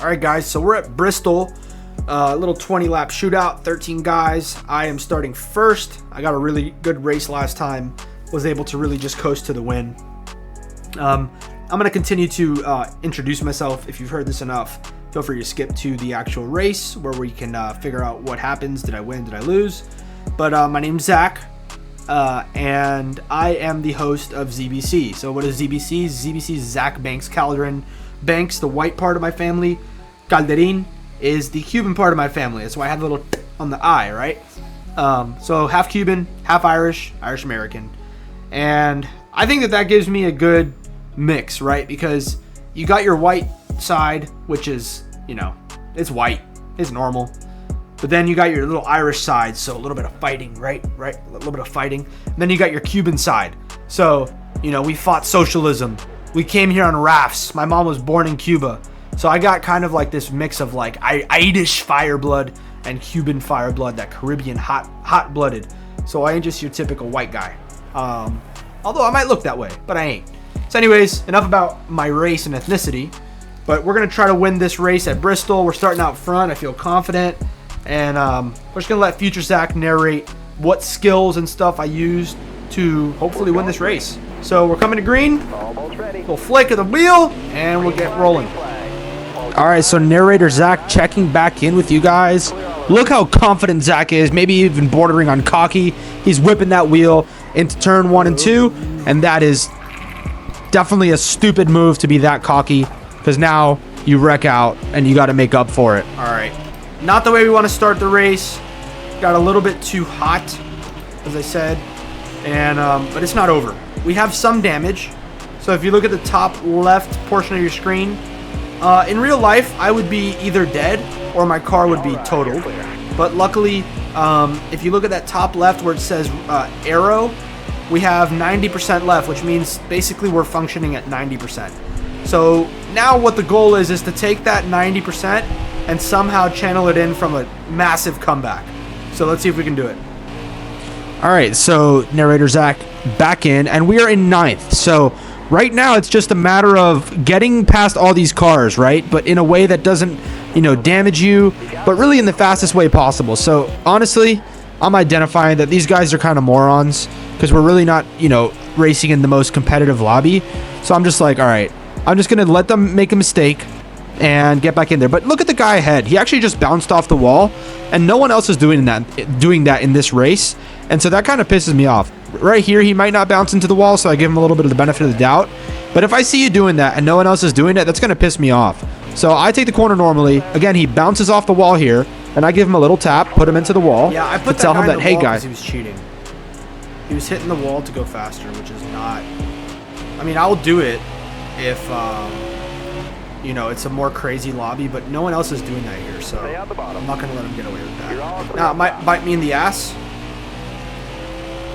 All right, guys, so we're at Bristol, little 20-lap shootout, 13 guys. I am starting first. I got a really good race last time, was able to really just coast to the win. I'm going to continue to introduce myself. If you've heard this enough, feel free to skip to the actual race where we can figure out what happens. Did I win? Did I lose? But my name's Zach, and I am the host of ZBC. So what is ZBC? ZBC is Zach Banks-Calderín. Banks, the white part of my family. Calderín is the Cuban part of my family. That's why I have a little on the I, right? So half Cuban, half Irish, Irish-American. And I think that gives me a good mix, right? Because you got your white side, which is, you know, it's white. It's normal. But then you got your little Irish side, so a little bit of fighting, right? A little bit of fighting. And then you got your Cuban side. So, you know, we fought socialism. We came here on rafts. My mom was born in Cuba. So I got kind of like this mix of like Irish fireblood and Cuban fireblood, that Caribbean hot-blooded. So I ain't just your typical white guy. Although I might look that way, but I ain't. So anyways, enough about my race and ethnicity. But we're going to try to win this race at Bristol. We're starting out front. I feel confident. And we're just going to let future Zach narrate what skills and stuff I used to hopefully win this race. So we're coming to green. Little flake of the wheel, and we'll get rolling. All right, so narrator Zach checking back in with you guys. Look how confident Zach is, maybe even bordering on cocky. He's whipping that wheel into turn 1 and 2, and that is definitely a stupid move to be that cocky, because now you wreck out and you got to make up for it. All right, not the way we want to start the race. Got a little bit too hot, as I said, and but it's not over. We have some damage. So if you look at the top left portion of your screen, in real life, I would be either dead or my car would be totaled. But luckily, if you look at that top left where it says arrow, we have 90% left, which means basically we're functioning at 90%. So now what the goal is to take that 90% and somehow channel it in from a massive comeback. So let's see if we can do it. All right, so narrator Zach back in, and we are in 9th. So right now it's just a matter of getting past all these cars, right? But in a way that doesn't, you know, damage you, but really in the fastest way possible. So honestly, I'm identifying that these guys are kind of morons because we're really not, you know, racing in the most competitive lobby. So I'm just like, all right, I'm just going to let them make a mistake and get back in there. But look at the guy ahead. He actually just bounced off the wall, and no one else is doing that in this race. And so that kind of pisses me off. Right here, he might not bounce into the wall, so I give him a little bit of the benefit of the doubt. But if I see you doing that and no one else is doing it, that's going to piss me off. So I take the corner normally. Again, he bounces off the wall here, and I give him a little tap, put him into the wall. Yeah, I put that guy in the wall because he was cheating. He was hitting the wall to go faster, which is not... I mean, I'll do it if, you know, it's a more crazy lobby, but no one else is doing that here, so I'm not going to let him get away with that. Now, it might bite me in the ass.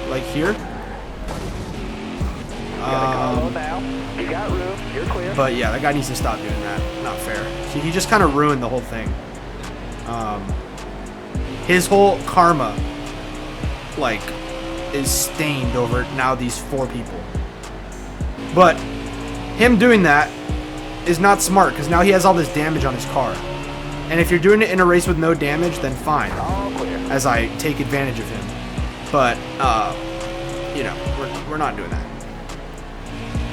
Like here. But yeah, that guy needs to stop doing that. Not fair. See, he just kind of ruined the whole thing. His whole karma, like, is stained over now these 4 people. But him doing that is not smart because now he has all this damage on his car. And if you're doing it in a race with no damage, then fine, as I take advantage of him. But, you know, we're not doing that.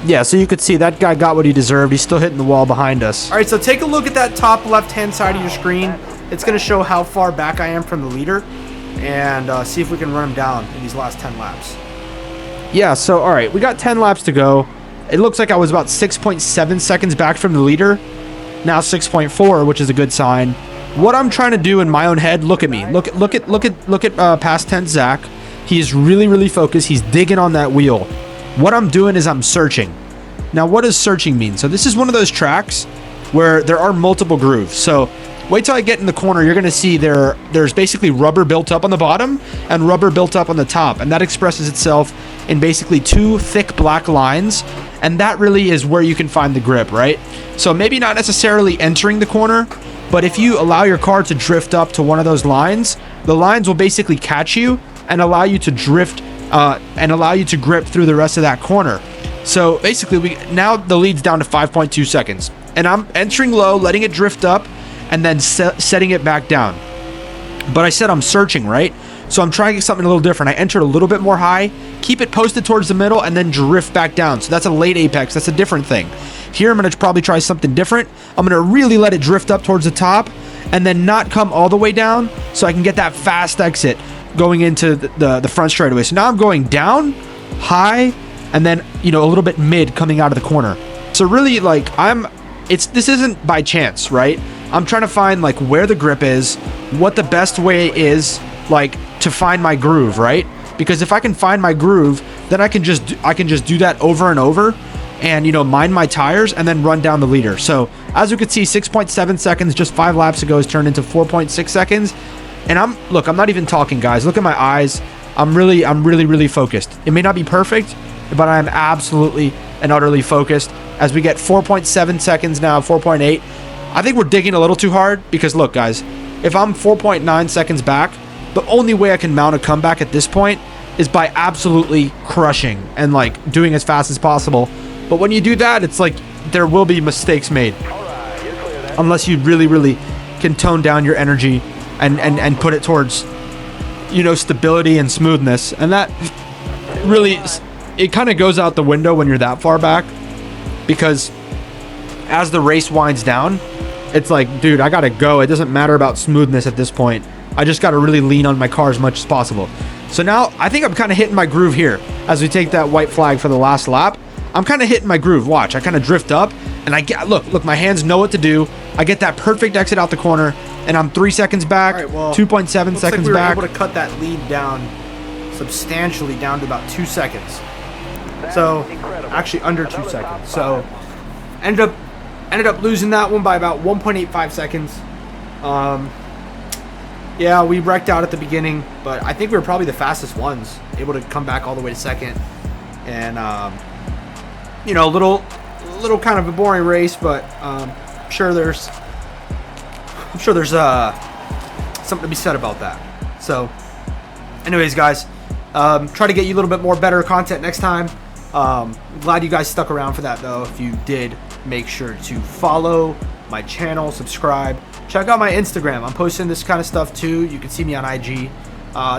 Yeah, so you could see that guy got what he deserved. He's still hitting the wall behind us. All right, so take a look at that top left-hand side of your screen. It's going to show how far back I am from the leader and see if we can run him down in these last 10 laps. Yeah, so, all right, we got 10 laps to go. It looks like I was about 6.7 seconds back from the leader. Now 6.4, which is a good sign. What I'm trying to do in my own head, look at me. Look at past 10 Zach. He is really, really focused. He's digging on that wheel. What I'm doing is I'm searching. Now, what does searching mean? So this is one of those tracks where there are multiple grooves. So wait till I get in the corner. You're going to see there's basically rubber built up on the bottom and rubber built up on the top. And that expresses itself in basically 2 thick black lines. And that really is where you can find the grip, right? So maybe not necessarily entering the corner, but if you allow your car to drift up to one of those lines, the lines will basically catch you and allow you to drift and allow you to grip through the rest of that corner. So basically, now the lead's down to 5.2 seconds. and I'm entering low, letting it drift up, and then setting it back down. But I said I'm searching, right? So I'm trying to get something a little different. I entered a little bit more high, keep it posted towards the middle, and then drift back down. So that's a late apex. That's a different thing. Here I'm going to probably try something different. I'm going to really let it drift up towards the top and then not come all the way down so I can get that fast exit going into the front straightaway. So now I'm going down, high, and then, you know, a little bit mid coming out of the corner. So really, like, this isn't by chance, right? I'm trying to find, like, where the grip is, what the best way is, like, to find my groove, right? Because if I can find my groove, then I can just do that over and over and, you know, mind my tires and then run down the leader. So as you can see, 6.7 seconds just 5 laps ago has turned into 4.6 seconds. And I'm not even talking, guys. Look at my eyes. I'm really focused. It may not be perfect, but I'm absolutely and utterly focused. As we get 4.7 seconds now, 4.8. I think we're digging a little too hard because, look, guys, if I'm 4.9 seconds back, the only way I can mount a comeback at this point is by absolutely crushing and, like, doing as fast as possible. But when you do that, it's like there will be mistakes made unless you really can tone down your energy and put it towards, you know, stability and smoothness. And that really, it kind of goes out the window when you're that far back, because as the race winds down, it's like, dude, I gotta go. It doesn't matter about smoothness at this point. I just gotta really lean on my car as much as possible. So now I think I'm kind of hitting my groove here as we take that white flag for the last lap. I'm kind of hitting my groove. Watch, I kind of drift up and I get, look, my hands know what to do. I get that perfect exit out the corner and I'm 3 seconds back, right, well, 2.7 seconds like we were back. Able to cut that lead down substantially down to about 2 seconds. So actually under 2 seconds. So ended up losing that one by about 1.85 seconds. Yeah, we wrecked out at the beginning, but I think we were probably the fastest ones, able to come back all the way to second. And you know, a little kind of a boring race, but I'm sure there's something to be said about that. So anyways, guys, try to get you a little bit more better content next time. Glad you guys stuck around for that, though. If you did, make sure to follow my channel, subscribe, check out my Instagram. I'm posting this kind of stuff too. You can see me on IG.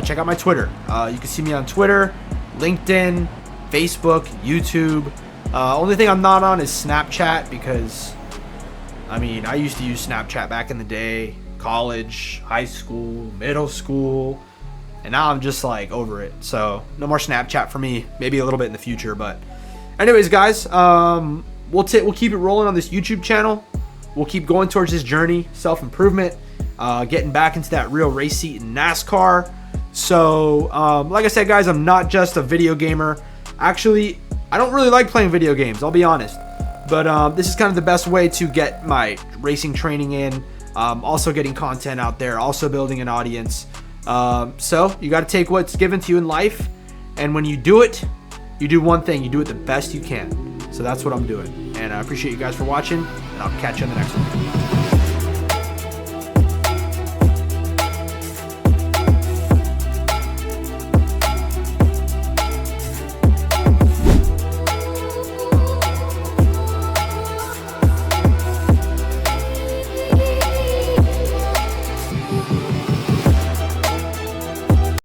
Check out my Twitter. You can see me on Twitter, LinkedIn, Facebook, YouTube. Only thing I'm not on is Snapchat, because I mean, I used to use Snapchat back in the day, college, high school, middle school, and now I'm just like over it. So no more Snapchat for me. Maybe a little bit in the future, but anyways, guys, we'll keep it rolling on this YouTube channel. We'll keep going towards this journey, self-improvement, getting back into that real race seat in NASCAR. So like I said, guys, I'm not just a video gamer. Actually, I don't really like playing video games, I'll be honest. But this is kind of the best way to get my racing training in. Also getting content out there, also building an audience. So you got to take what's given to you in life. And when you do it, you do one thing. You do it the best you can. So that's what I'm doing. And I appreciate you guys for watching. And I'll catch you on the next one.